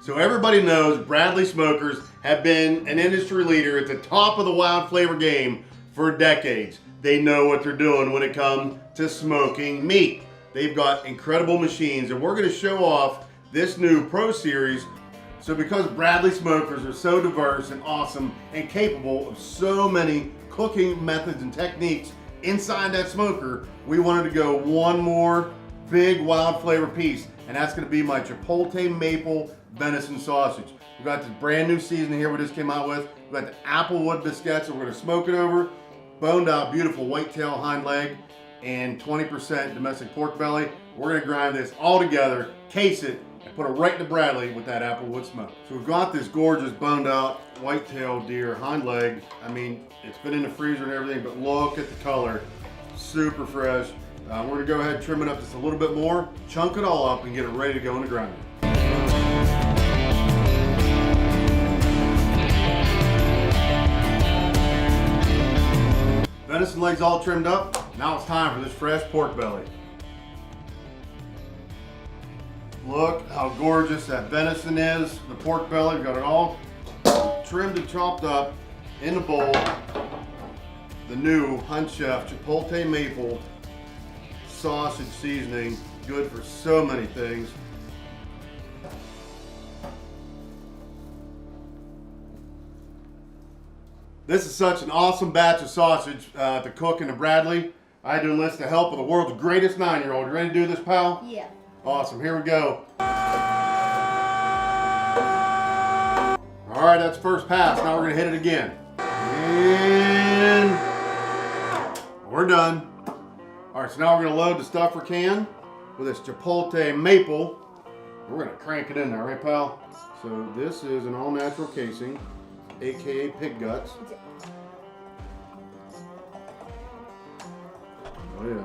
So everybody knows Bradley Smokers have been an industry leader at the top of the wild flavor game for decades. They know what they're doing when it comes to smoking meat. They've got incredible machines, and we're going to show off this new Pro Series. So because Bradley Smokers are so diverse and awesome and capable of so many cooking methods and techniques inside that smoker, we wanted to go one more big wild flavor piece, and that's going to be my Chipotle maple venison sausage. We've got this brand new seasoning here we just came out with. We've got the applewood biscuits that we're going to smoke it over, boned out beautiful whitetail hind leg, and 20% domestic pork belly. We're going to grind this all together, case it, and put it right to Bradley with that applewood smoke. So we've got this gorgeous boned out whitetail deer hind leg. I mean, it's been in the freezer and everything, but look at the color. Super fresh. We're going to go ahead and trim it up just a little bit more, chunk it all up, and get it ready to go in the grinder. Venison legs all trimmed up. Now it's time for this fresh pork belly. Look how gorgeous that venison is. The pork belly, we've got it all trimmed and chopped up in the bowl. The new HuntChef Chipotle maple sausage seasoning, good for so many things. This is such an awesome batch of sausage to cook in the Bradley. I had to enlist the help of the world's greatest 9-year-old. You ready to do this, pal? Yeah. Awesome, here we go. All right, that's first pass. Now we're gonna hit it again. And we're done. All right, so now we're gonna load the stuffer can with this Chipotle maple. We're gonna crank it in there, right, pal? So this is an all-natural casing, AKA pig guts. Oh yeah.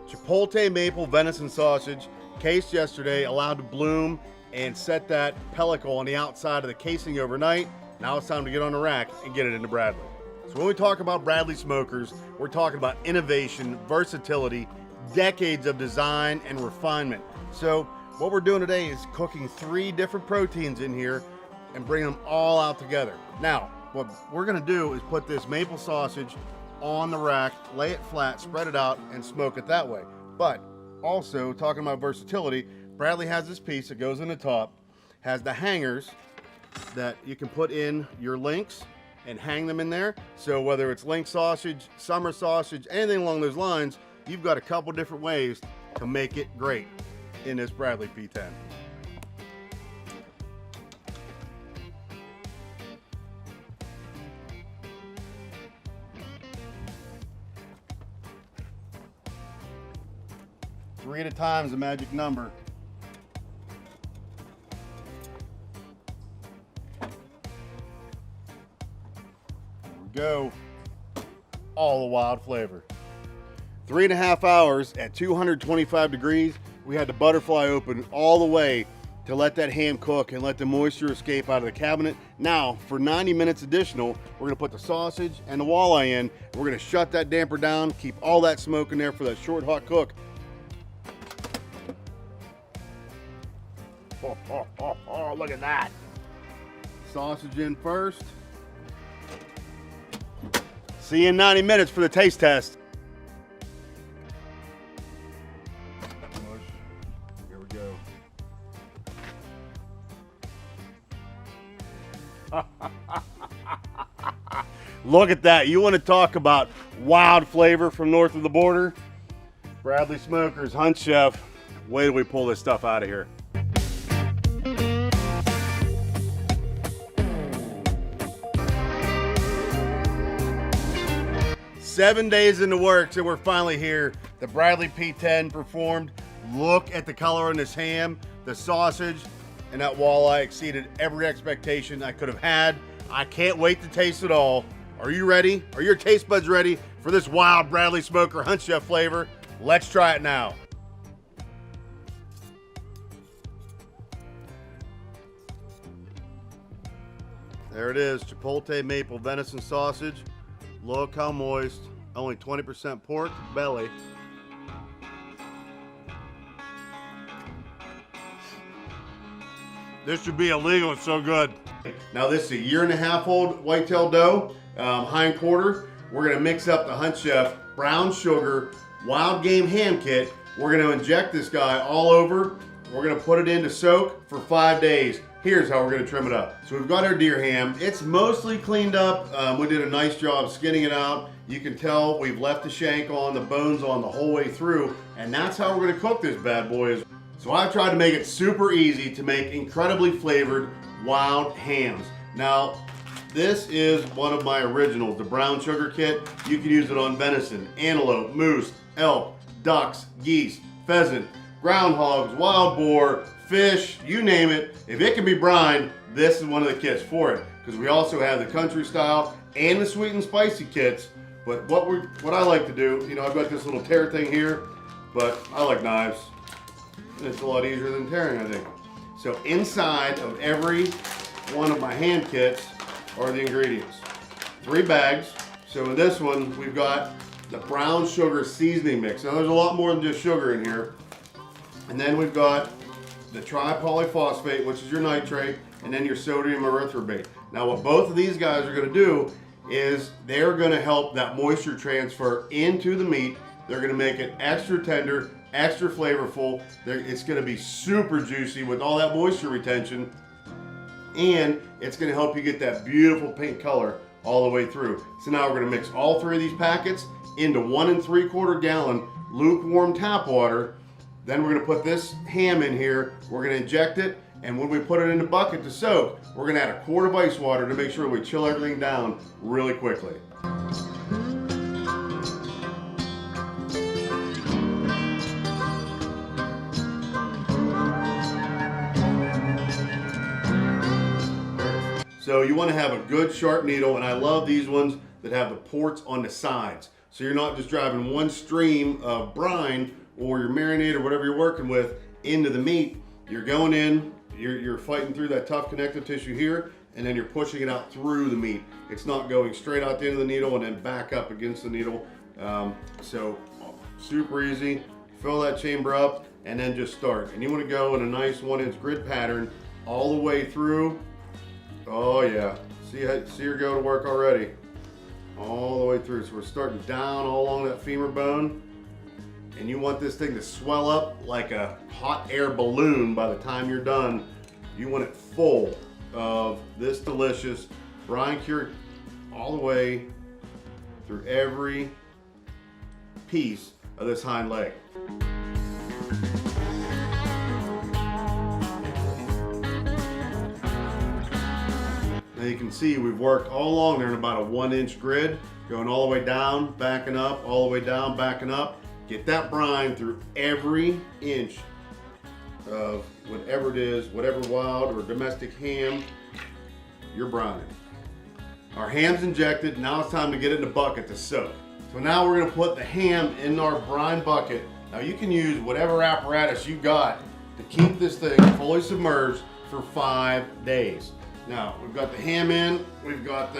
Chipotle maple venison sausage, cased yesterday, allowed to bloom and set that pellicle on the outside of the casing overnight. Now it's time to get on the rack and get it into Bradley. So when we talk about Bradley Smokers, we're talking about innovation, versatility, decades of design and refinement. So what we're doing today is cooking 3 different proteins in here and bring them all out together. Now, what we're gonna do is put this maple sausage on the rack, lay it flat, spread it out, and smoke it that way. But also, talking about versatility, Bradley has this piece that goes in the top, has the hangers that you can put in your links and hang them in there. So whether it's link sausage, summer sausage, anything along those lines, you've got a couple different ways to make it great in this Bradley P10. Three at a time is the magic number. There we go. All the wild flavor. 3.5 hours at 225 degrees. We had the butterfly open all the way to let that ham cook and let the moisture escape out of the cabinet. Now, for 90 minutes additional, we're gonna put the sausage and the walleye in. We're gonna shut that damper down, keep all that smoke in there for that short, hot cook. Oh, look at that. Sausage in first. See you in 90 minutes for the taste test. Here we go. Look at that. You want to talk about wild flavor from north of the border? Bradley Smokers, HuntChef. Wait till we pull this stuff out of here. Seven days in the works and we're finally here. The Bradley P10 performed. Look at the color on this ham, the sausage. and that walleye exceeded every expectation I could have had. I can't wait to taste it all. Are you ready? Are your taste buds ready for this wild Bradley Smoker HuntChef flavor? Let's try it now. There it is, Chipotle maple venison sausage. Look how moist, only 20% pork belly. This should be illegal, it's so good. Now this is a 1.5-year-old whitetail doe, hind quarter. We're gonna mix up the HuntChef brown sugar wild game ham kit. We're gonna inject this guy all over. We're gonna put it in to soak for 5 days. Here's how we're gonna trim it up. So we've got our deer ham. It's mostly cleaned up. We did a nice job skinning it out. You can tell we've left the shank on, the bones on the whole way through, and that's how we're gonna cook this bad boy. So I've tried to make it super easy to make incredibly flavored wild hams. Now, this is one of my originals, the brown sugar kit. You can use it on venison, antelope, moose, elk, ducks, geese, pheasant, groundhogs, wild boar, fish, you name it. If it can be brined, this is one of the kits for it. Because we also have the country style and the sweet and spicy kits. But what I like to do, you know, I've got this little tear thing here, but I like knives. It's a lot easier than tearing, I think. So inside of every one of my hand kits are the ingredients. 3 bags. So in this one, we've got the brown sugar seasoning mix. Now there's a lot more than just sugar in here. And then we've got the tripolyphosphate, which is your nitrate, and then your sodium erythorbate. Now what both of these guys are gonna do is they're gonna help that moisture transfer into the meat. They're gonna make it extra tender, extra flavorful. It's gonna be super juicy with all that moisture retention, and it's gonna help you get that beautiful pink color all the way through. So now we're gonna mix all 3 of these packets into 1 3/4 gallon lukewarm tap water. Then we're gonna put this ham in here, we're gonna inject it, and when we put it in the bucket to soak, we're gonna add a quart of ice water to make sure we chill everything down really quickly. So you want to have a good sharp needle, and I love these ones that have the ports on the sides. So you're not just driving one stream of brine or your marinade or whatever you're working with into the meat. You're going in, you're fighting through that tough connective tissue here, and then you're pushing it out through the meat. It's not going straight out the end of the needle and then back up against the needle. So super easy. Fill that chamber up and then just start. And you want to go in a nice 1-inch grid pattern all the way through. Oh yeah, see her go to work already. All the way through. So we're starting down all along that femur bone. And you want this thing to swell up like a hot air balloon by the time you're done. You want it full of this delicious brine cured all the way through every piece of this hind leg. Now you can see we've worked all along there in about a 1-inch grid, going all the way down, backing up, all the way down, backing up. Get that brine through every inch of whatever it is, whatever wild or domestic ham you're brining. Our ham's injected, now it's time to get it in the bucket to soak. So now we're gonna put the ham in our brine bucket. Now you can use whatever apparatus you got to keep this thing fully submerged for 5 days. Now we've got the ham in, we've got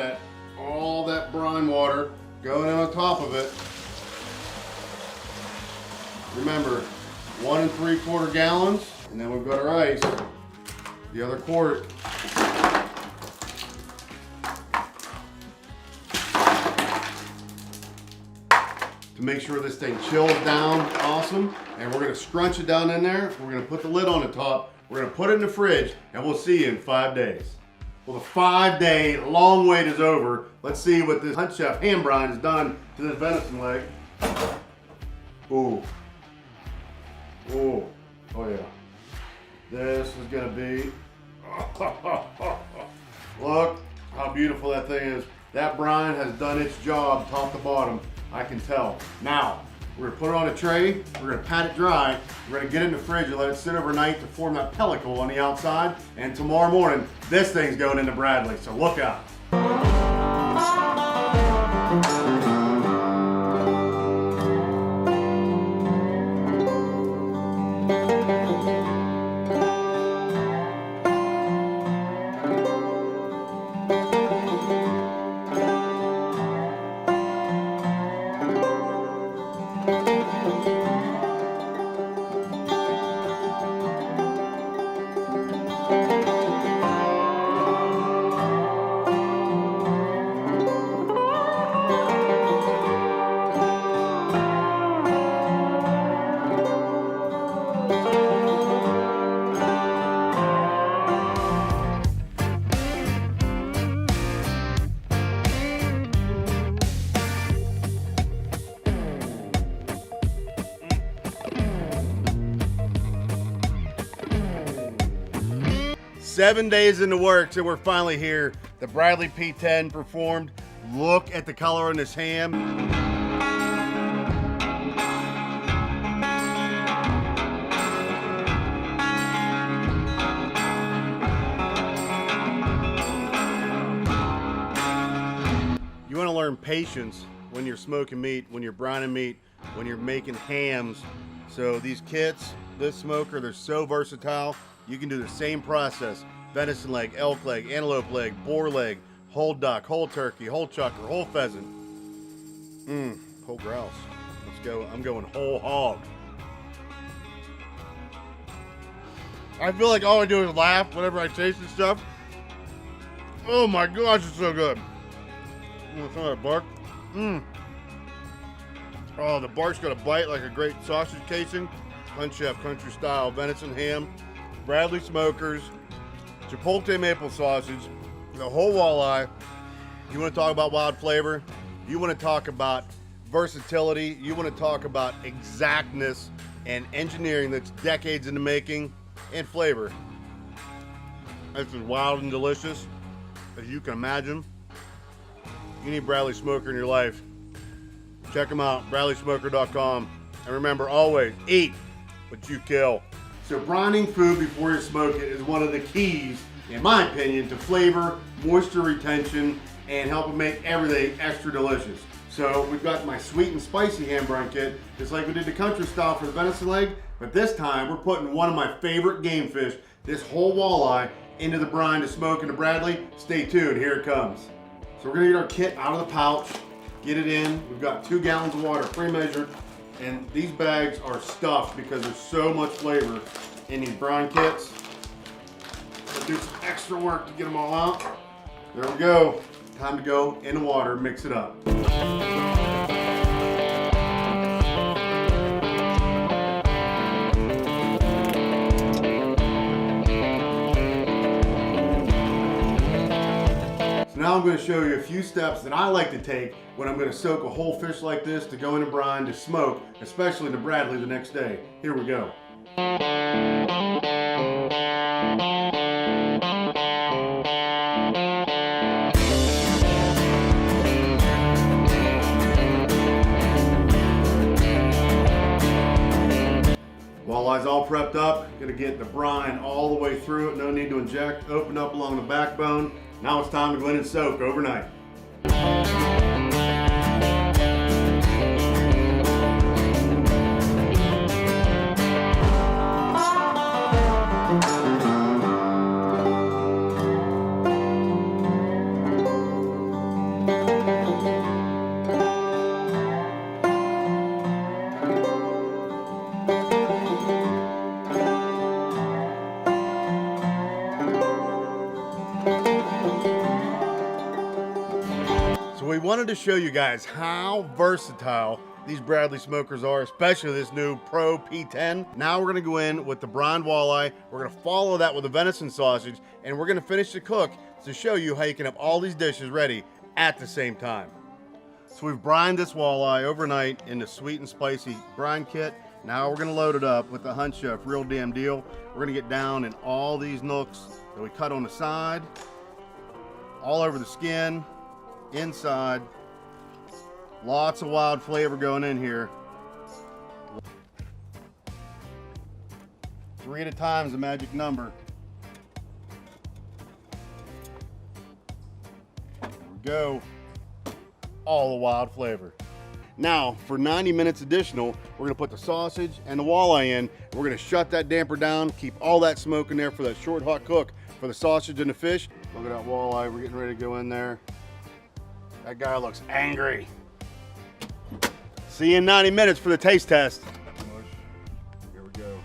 all that brine water going on top of it. Remember, 1 3/4 gallons, and then we've got our ice, the other quart. To make sure this thing chills down awesome, and we're gonna scrunch it down in there. We're gonna put the lid on the top. We're gonna put it in the fridge, and we'll see you in 5 days. Well, the 5-day long wait is over. Let's see what this HuntChef ham brine has done to this venison leg. Ooh. Ooh. Oh yeah. This is gonna be, look how beautiful that thing is. That brine has done its job top to bottom, I can tell. Now, We're gonna put it on a tray, we're gonna pat it dry, we're gonna get it in the fridge and let it sit overnight to form that pellicle on the outside. And tomorrow morning, this thing's going into Bradley, so look out. 7 days in the works and we're finally here. The Bradley P10 performed. Look at the color on this ham. You want to learn patience when you're smoking meat, when you're brining meat, when you're making hams. So these kits, this smoker, they're so versatile. You can do the same process. Venison leg, elk leg, antelope leg, boar leg, whole duck, whole turkey, whole chucker, whole pheasant. Whole grouse. Let's go. I'm going whole hog. I feel like all I do is laugh whenever I taste this stuff. Oh my gosh, it's so good. Some of that bark. Oh, the bark's got a bite like a great sausage casing. HuntChef country style venison ham. Bradley smokers, chipotle maple sausage, the whole walleye. You want to talk about wild flavor? You want to talk about versatility? You want to talk about exactness and engineering that's decades in the making, and flavor. This is wild and delicious, as you can imagine. You need Bradley Smoker in your life. Check them out, bradleysmoker.com. And remember, always eat what you kill. So brining food before you smoke it is one of the keys, in my opinion, to flavor, moisture retention, and helping make everything extra delicious. So we've got my sweet and spicy ham brine kit, just like we did the country style for the venison leg, but this time we're putting one of my favorite game fish, this whole walleye, into the brine to smoke into Bradley. Stay tuned, here it comes. So we're gonna get our kit out of the pouch, get it in. We've got 2 gallons of water pre-measured. And these bags are stuffed because there's so much flavor in these brine kits. We'll do some extra work to get them all out. There we go. Time to go in the water, mix it up. Now I'm going to show you a few steps that I like to take when I'm going to soak a whole fish like this to go into brine to smoke, especially in the Bradley the next day. Here we go. Walleye's all prepped up. Going to get the brine all the way through it. No need to inject. Open up along the backbone. Now it's time to go in and soak overnight. So we wanted to show you guys how versatile these Bradley smokers are, especially this new Pro P10. Now we're gonna go in with the brined walleye. We're gonna follow that with a venison sausage, and we're gonna finish the cook to show you how you can have all these dishes ready at the same time. So we've brined this walleye overnight in the sweet and spicy brine kit. Now we're gonna load it up with the HuntChef Real Damn Deal. We're gonna get down in all these nooks that we cut on the side, all over the skin, inside. Lots of wild flavor going in here. 3 at a time is the magic number. There we go. All the wild flavor. Now, for 90 minutes additional, we're gonna put the sausage and the walleye in. We're gonna shut that damper down, keep all that smoke in there for that short hot cook for the sausage and the fish. Look at that walleye, we're getting ready to go in there. That guy looks angry. See you in 90 minutes for the taste test. Here we go.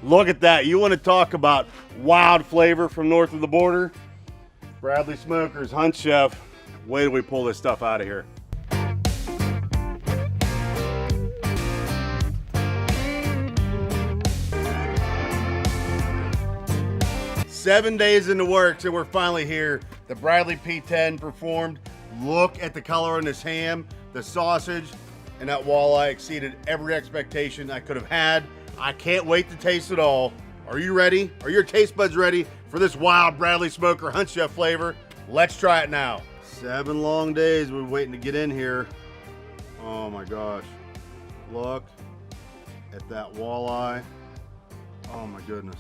Look at that. You want to talk about wild flavor from north of the border? Bradley Smokers, HuntChef. Wait till we pull this stuff out of here. Seven days in the works and we're finally here. The Bradley P10 performed. Look at the color on this ham, the sausage, and that walleye exceeded every expectation I could have had. I can't wait to taste it all. Are you ready? Are your taste buds ready for this wild Bradley Smoker HuntChef flavor? Let's try it now. 7 long days we're waiting to get in here. Oh my gosh. Look at that walleye. Oh my goodness.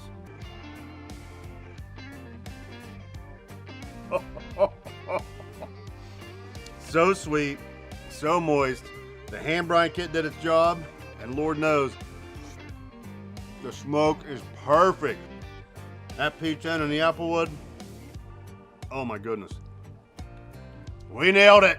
So sweet, so moist. The hand brine kit did its job, and Lord knows, the smoke is perfect. That P10 and the applewood, oh my goodness. We nailed it.